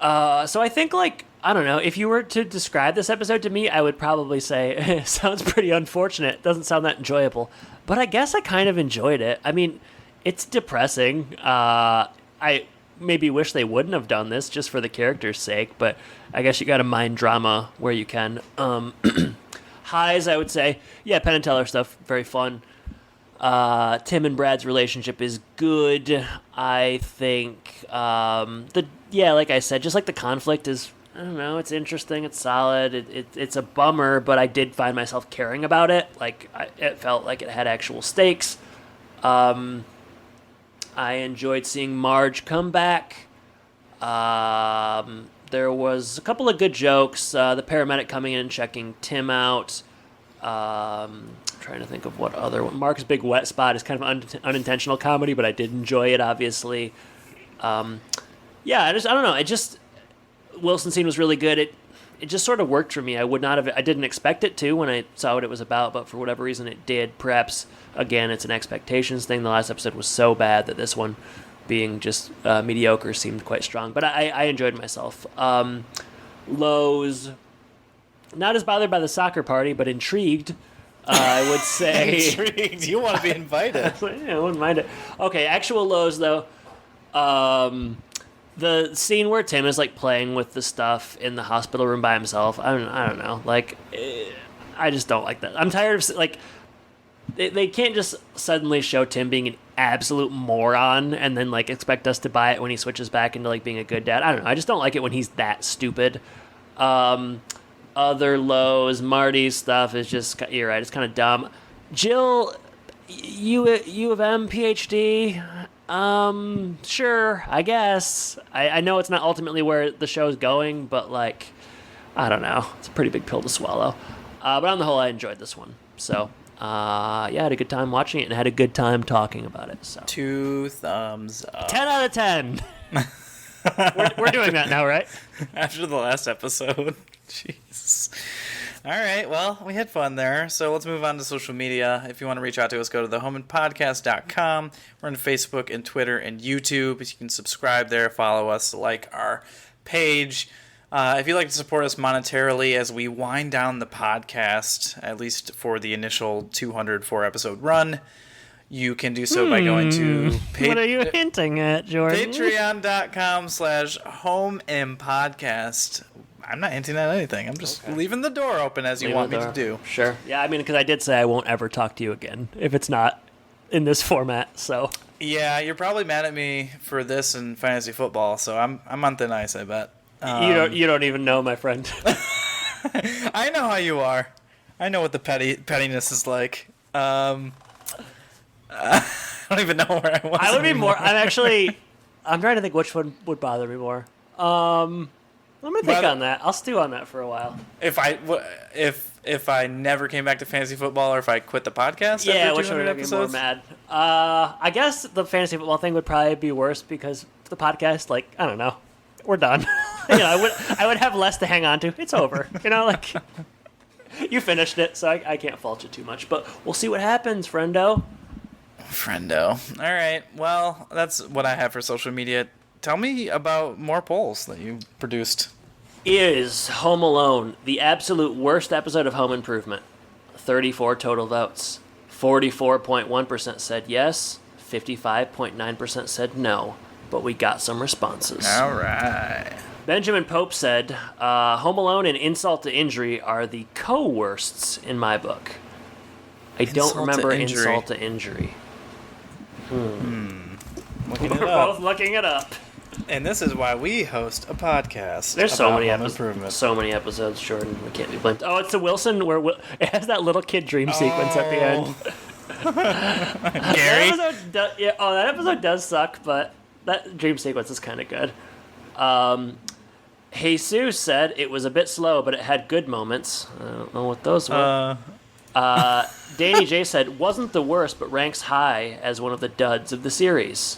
So I think, like, I don't know, if you were to describe this episode to me, I would probably say it sounds pretty unfortunate. It doesn't sound that enjoyable. But I guess I kind of enjoyed it. I mean, it's depressing. I maybe wish they wouldn't have done this just for the character's sake, but I guess you got to mind drama where you can. Highs, I would say, yeah, Penn and Teller stuff, very fun. Tim and Brad's relationship is good. I think like I said, just like the conflict is, I don't know, it's interesting, it's solid, it's a bummer, but I did find myself caring about it. Like, it felt like it had actual stakes. I enjoyed seeing Marge come back. There was a couple of good jokes. The paramedic coming in and checking Tim out. Trying to think of what other one. Mark's big wet spot is kind of unintentional comedy, but I did enjoy it, obviously. I don't know. Wilson scene was really good. It just sort of worked for me. I didn't expect it to when I saw what it was about, but for whatever reason it did. Perhaps, again, it's an expectations thing. The last episode was so bad that this one, being just mediocre, seemed quite strong. But I enjoyed myself. Lows, not as bothered by the soccer party, but intrigued. I would say. Intrigued. You want to be invited? Yeah, I wouldn't mind it. Okay, actual lows though. The scene where Tim is like playing with the stuff in the hospital room by himself. I don't know. Like, I just don't like that. I'm tired of like. They can't just suddenly show Tim being an absolute moron and then like expect us to buy it when he switches back into like being a good dad. I don't know. I just don't like it when he's that stupid. Other lows, Marty's stuff is just, you're right, it's kind of dumb. Jill, U of M PhD. Sure, I guess. I know it's not ultimately where the show's going, but like, I don't know. It's a pretty big pill to swallow. But on the whole, I enjoyed this one. So. Yeah, I had a good time watching it and had a good time talking about it. So 2 thumbs up. 10 out of 10. we're doing that now, right? After the last episode. Jeez. All right, well, we had fun there. So let's move on to social media. If you want to reach out to us, go to thehomeandpodcast.com. We're on Facebook and Twitter and YouTube. You can subscribe there, follow us, like our page. If you'd like to support us monetarily as we wind down the podcast, at least for the initial 204-episode run, you can do so by going to what are you hinting at, Jordan? Patreon.com/homeandpodcast. I'm not hinting at anything. I'm just leaving the door open as you want me to do. Sure. Yeah, I mean, because I did say I won't ever talk to you again if it's not in this format, so... Yeah, you're probably mad at me for this and fantasy football, so I'm on thin ice, I bet. You don't even know, my friend. I know how you are. I know what the pettiness is like. I don't even know where I was. I would be more. I'm trying to think which one would bother me more. Let me think on that. I'll stew on that for a while. If I never came back to fantasy football, or if I quit the podcast, yeah, after which one would episodes? be more mad? I guess the fantasy football thing would probably be worse because the podcast, like, I don't know, we're done. I would have less to hang on to. It's over. Like you finished it, so I can't fault you too much. But we'll see what happens, friendo. All right. Well, that's what I have for social media. Tell me about more polls that you produced. Is Home Alone the absolute worst episode of Home Improvement? 34 total votes. 44.1% said yes. 55.9% said no. But we got some responses. All right. Benjamin Pope said, Home Alone and Insult to Injury are the co-worsts in my book. I don't remember Insult to Injury. We're both looking it up. And this is why we host a podcast. There's so many episodes, Jordan. We can't be blamed. Oh, it's the Wilson where it has that little kid dream sequence at the end. Gary? That episode does suck, but that dream sequence is kind of good. Jesus said it was a bit slow, but it had good moments. I don't know what those were. Danny J said, wasn't the worst, but ranks high as one of the duds of the series.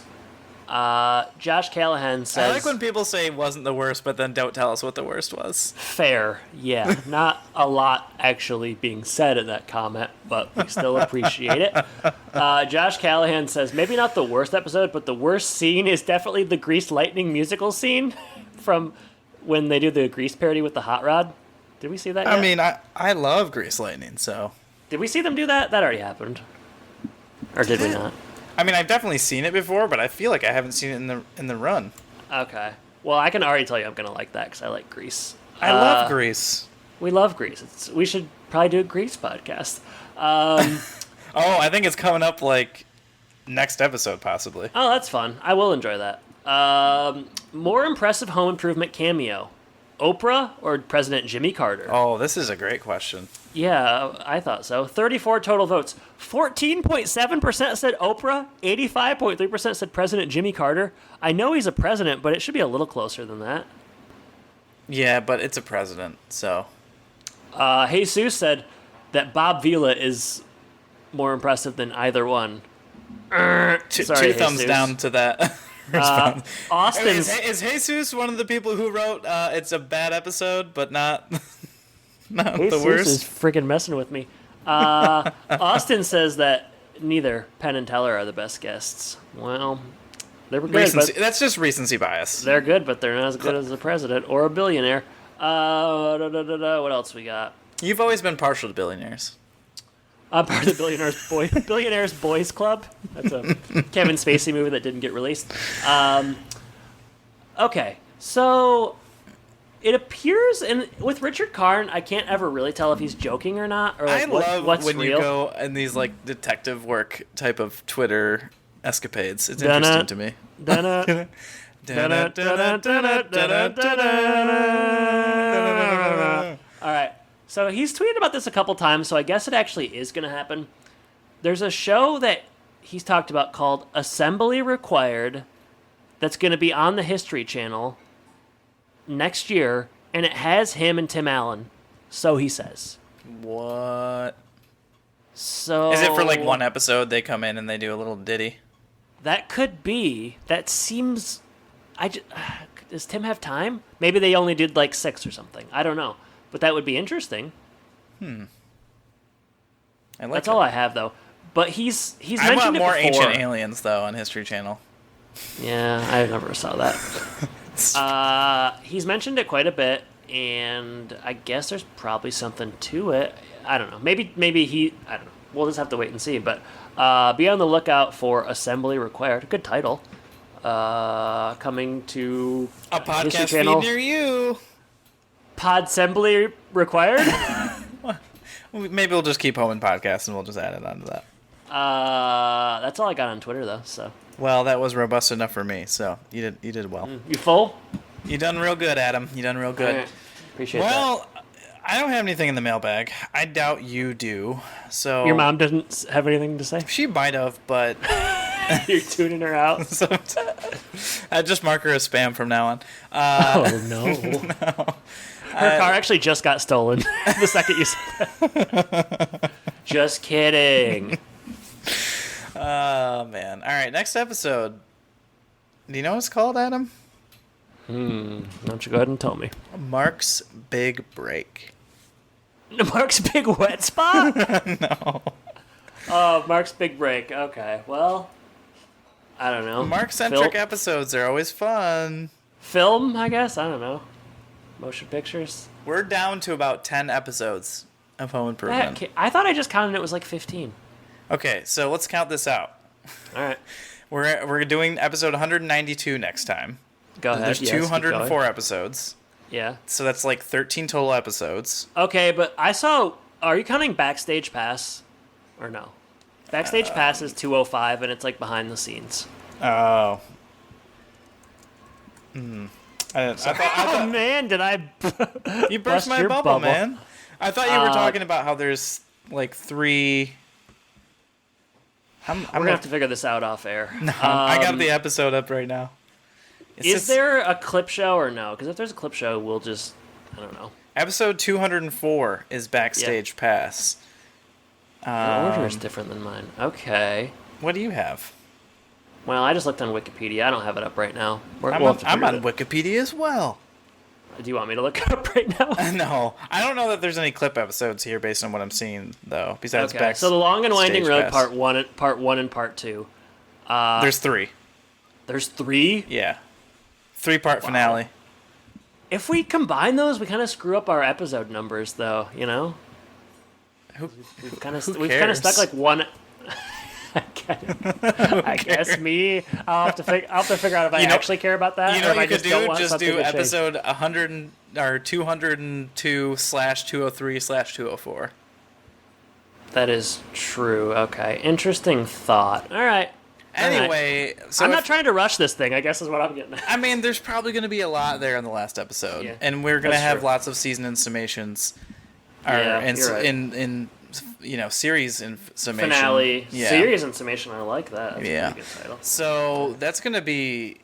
Josh Callahan says... I like when people say wasn't the worst, but then don't tell us what the worst was. Fair, yeah. Not a lot actually being said in that comment, but we still appreciate it. Josh Callahan says, maybe not the worst episode, but the worst scene is definitely the Grease Lightning musical scene from when they do the Grease parody with the hot rod. Did we see that yet? I mean, I love Grease Lightning, so... Did we see them do that? That already happened. Or did we not? I mean, I've definitely seen it before, but I feel like I haven't seen it in the run. Okay. Well, I can already tell you I'm going to like that because I like Grease. I love Grease. We love Grease. We should probably do a Grease podcast. I think it's coming up, like, next episode, possibly. Oh, that's fun. I will enjoy that. More impressive Home Improvement cameo. Oprah or President Jimmy Carter? Oh, this is a great question. Yeah, I thought so. 34 total votes. 14.7% said Oprah. 85.3% said President Jimmy Carter. I know he's a president, but it should be a little closer than that. Yeah, but it's a president, so... Jesus said that Bob Vila is more impressive than either one. Two thumbs down to that. Austin is Jesus one of the people who wrote it's a bad episode, but not the worst? Jesus is freaking messing with me. Austin says that neither Penn and Teller are the best guests. Well, they were good. That's just recency bias. They're good, but they're not as good as a president or a billionaire. What else we got? You've always been partial to billionaires. Part of the Billionaires Boys Club. That's a Kevin Spacey movie that didn't get released. Okay, so it appears, and with Richard Karn, I can't ever really tell if he's joking or not, or like, what's when real. You go in these like detective work type of Twitter escapades. It's interesting to me. All right. So he's tweeted about this a couple times, so I guess it actually is going to happen. There's a show that he's talked about called Assembly Required that's going to be on the History Channel next year, and it has him and Tim Allen. So he says. What? So is it for like one episode they come in and they do a little ditty? That could be. That seems... does Tim have time? Maybe they only did like 6 or something. I don't know. But that would be interesting. That's all I have, though. But he's mentioned it before. I want more Ancient Aliens, though, on History Channel. Yeah, I never saw that. He's mentioned it quite a bit, and I guess there's probably something to it. I don't know. Maybe he... I don't know. We'll just have to wait and see. But be on the lookout for Assembly Required. Good title. Coming to a podcast feed near you. Podsembly Required? Maybe we'll just keep Home and Podcast and we'll just add it onto that. That's all I got on Twitter, though. So. Well, that was robust enough for me, so you did well. You full? You done real good, Adam. You done real good. Right. Appreciate that. Well, I don't have anything in the mailbag. I doubt you do. So your mom doesn't have anything to say? She might have, but you're tuning her out. I just mark her as spam from now on. Oh no. No. Her car actually just got stolen the second you said that. Just kidding. Oh, man. All right, next episode. Do you know what it's called, Adam? Why don't you go ahead and tell me? Mark's Big Break. Mark's Big Wet Spa? No. Oh, Mark's Big Break. Okay, well, I don't know. Mark-centric episodes are always fun. Film, I guess? I don't know. Motion pictures? We're down to about 10 episodes of Home Improvement. I thought I just counted it was like 15. Okay, so let's count this out. All right. We're doing episode 192 next time. Go ahead. There's 204 episodes. Yeah. So that's like 13 total episodes. Okay, but I saw... Are you counting Backstage Pass? Or no? Backstage Pass is 205, and it's like behind the scenes. Oh. I thought, man, did I... You burst my bubble, man. I thought you were talking about how there's like 3... We're going to have to figure this out off air. No, I got the episode up right now. Is there a clip show or no? Because if there's a clip show, we'll just... I don't know. Episode 204 is Backstage Pass. The order is different than mine. Okay. What do you have? Well, I just looked on Wikipedia. I don't have it up right now. I'm on Wikipedia as well. Do you want me to look it up right now? No. I don't know that there's any clip episodes here based on what I'm seeing, though, besides Backstage. So The Long and Winding Road, Pass. part one and part 2. There's 3. There's 3? Yeah. 3-part finale. If we combine those, we kind of screw up our episode numbers, though, you know? We've kind of stuck like one... I guess me. I'll have to figure out if I actually care about that. You know or what if you I could don't do? want Just something do to change. episode 100 or 202/203/204. That is true. Okay. Interesting thought. All right. Anyway, so I'm not trying to rush this thing, I guess is what I'm getting at. I mean, there's probably going to be a lot there in the last episode. Yeah, and we're going to have true. lots of season and summations. You're right. In series and summation. Finale. Yeah. Series and summation, I like that. That's a pretty good title. So that's going to be...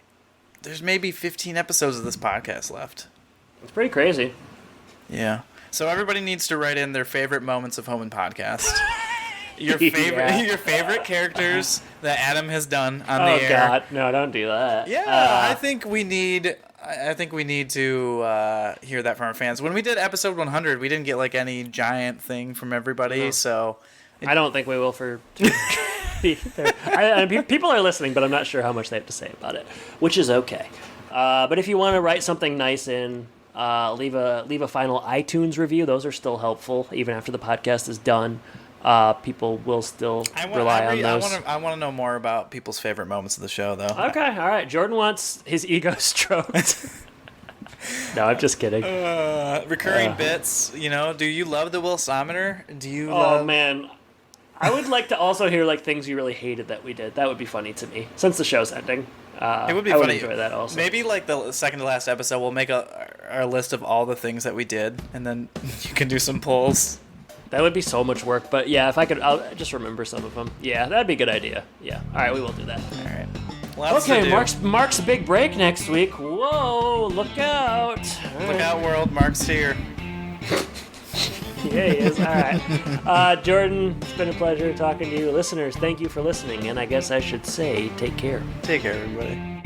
There's maybe 15 episodes of this podcast left. It's pretty crazy. Yeah. So everybody needs to write in their favorite moments of Home and Podcast. Your favorite characters that Adam has done on the air. Oh God, no! Don't do that. Yeah, I think we need to hear that from our fans. When we did episode 100, we didn't get like any giant thing from everybody, No. so I don't think we will for. People are listening, but I'm not sure how much they have to say about it, which is okay. But if you want to write something nice in, leave a final iTunes review. Those are still helpful even after the podcast is done. people will still rely on those. I want to know more about people's favorite moments of the show, though. Okay, all right. Jordan wants his ego stroked. No, I'm just kidding. Recurring bits, you know. Do you love the Wilsometer? Do you? Oh man, I would like to also hear like things you really hated that we did. That would be funny to me since the show's ending. It would be funny. funny. Enjoy that also. Maybe like the second to last episode, we'll make our list of all the things that we did, and then you can do some polls. That would be so much work, but yeah, if I could, I'll just remember some of them. Yeah, that'd be a good idea. Yeah. All right, we will do that. All right. Well, okay, Mark's big break next week. Whoa, look out! Look out, world! Mark's here. Yeah, he is. All right. Jordan, it's been a pleasure talking to you. Listeners, thank you for listening, and I guess I should say, take care. Take care, everybody.